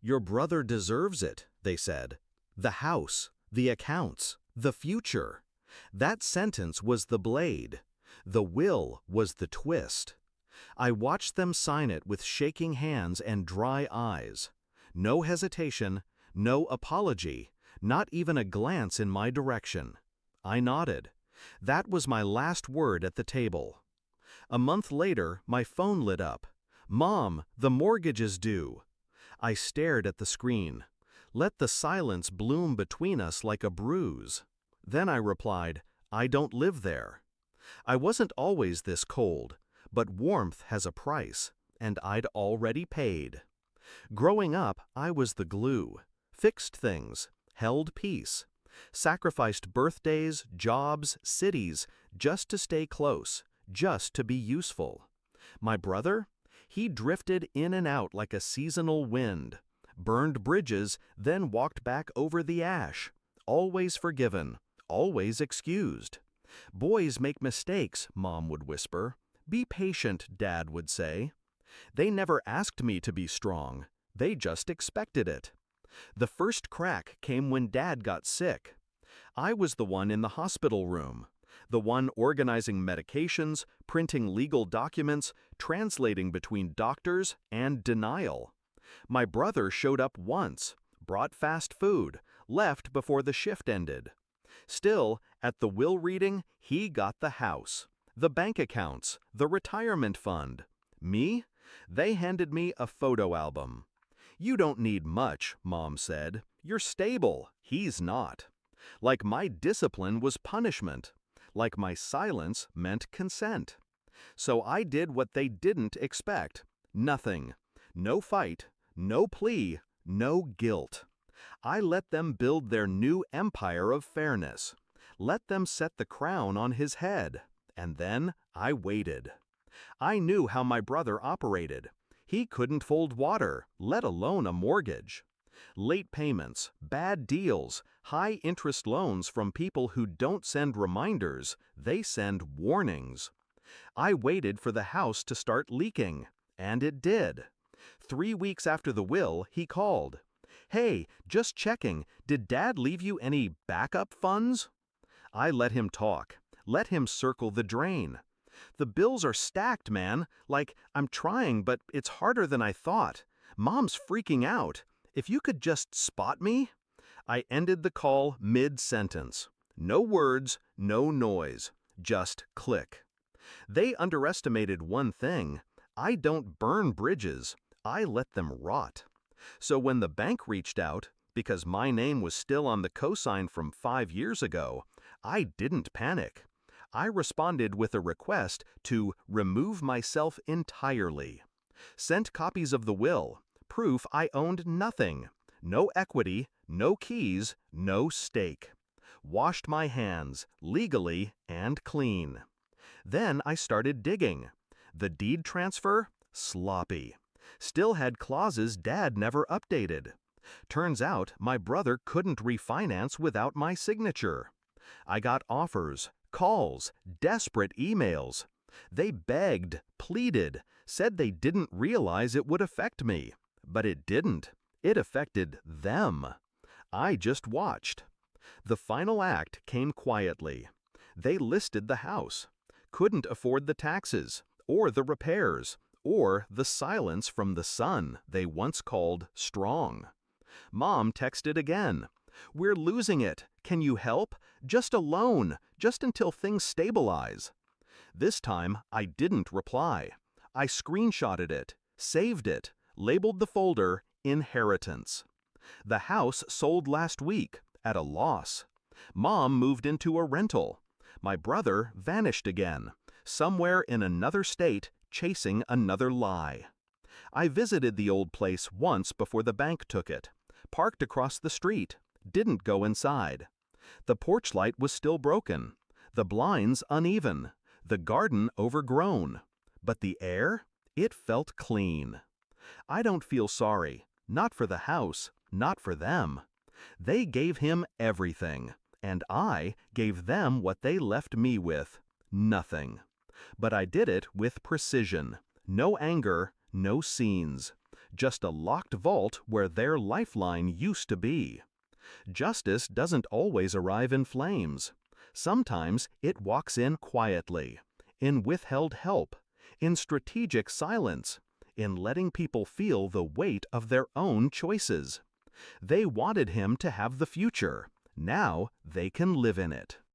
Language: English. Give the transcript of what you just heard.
"Your brother deserves it," they said. "The house, the accounts, the future." That sentence was the blade. The will was the twist. I watched them sign it with shaking hands and dry eyes. No hesitation, no apology, not even a glance in my direction. I nodded. That was my last word at the table. A month later, my phone lit up. "Mom, the mortgage is due." I stared at the screen. Let the silence bloom between us like a bruise. Then I replied, "I don't live there." I wasn't always this cold, but warmth has a price, and I'd already paid. Growing up, I was the glue, fixed things, held peace, sacrificed birthdays, jobs, cities, just to stay close, just to be useful. My brother? He drifted in and out like a seasonal wind, burned bridges, then walked back over the ash, always forgiven, always excused. "Boys make mistakes," Mom would whisper. "Be patient," Dad would say. They never asked me to be strong. They just expected it. The first crack came when Dad got sick. I was the one in the hospital room, the one organizing medications, printing legal documents, translating between doctors, and denial. My brother showed up once, brought fast food, left before the shift ended. Still, at the will reading, he got the house, the bank accounts, the retirement fund. Me? They handed me a photo album. "You don't need much," Mom said. "You're stable." He's not. Like my discipline was punishment. Like my silence meant consent. So I did what they didn't expect. Nothing. No fight, no plea, no guilt. I let them build their new empire of fairness. Let them set the crown on his head. And then I waited. I knew how my brother operated. He couldn't fold water, let alone a mortgage. Late payments, bad deals, high-interest loans from people who don't send reminders, they send warnings. I waited for the house to start leaking, and it did. 3 weeks after the will, he called. "Hey, just checking, did Dad leave you any backup funds?" I let him talk, let him circle the drain. "The bills are stacked, man. Like, I'm trying, but it's harder than I thought. Mom's freaking out. If you could just spot me?" I ended the call mid-sentence. No words, no noise, just click. They underestimated one thing. I don't burn bridges. I let them rot. So when the bank reached out, because my name was still on the cosign from 5 years ago, I didn't panic. I responded with a request to remove myself entirely. Sent copies of the will, proof I owned nothing. No equity, no keys, no stake. Washed my hands, legally and clean. Then I started digging. The deed transfer? Sloppy. Still had clauses Dad never updated. Turns out my brother couldn't refinance without my signature. I got offers, calls, desperate emails. They begged, pleaded, said they didn't realize it would affect me. But it didn't. It affected them. I just watched. The final act came quietly. They listed the house. Couldn't afford the taxes, or the repairs, or the silence from the son they once called strong. Mom texted again. "We're losing it. Can you help? Just a loan, just until things stabilize." This time, I didn't reply. I screenshotted it, saved it, labeled the folder Inheritance. The house sold last week, at a loss. Mom moved into a rental. My brother vanished again, somewhere in another state, chasing another lie. I visited the old place once before the bank took it, parked across the street, didn't go inside. The porch light was still broken, the blinds uneven, the garden overgrown. But the air? It felt clean. I don't feel sorry, not for the house, not for them. They gave him everything, and I gave them what they left me with, nothing. But I did it with precision, no anger, no scenes. just a locked vault where their lifeline used to be. Justice doesn't always arrive in flames. Sometimes it walks in quietly, in withheld help, in strategic silence, in letting people feel the weight of their own choices. They wanted him to have the future. Now they can live in it.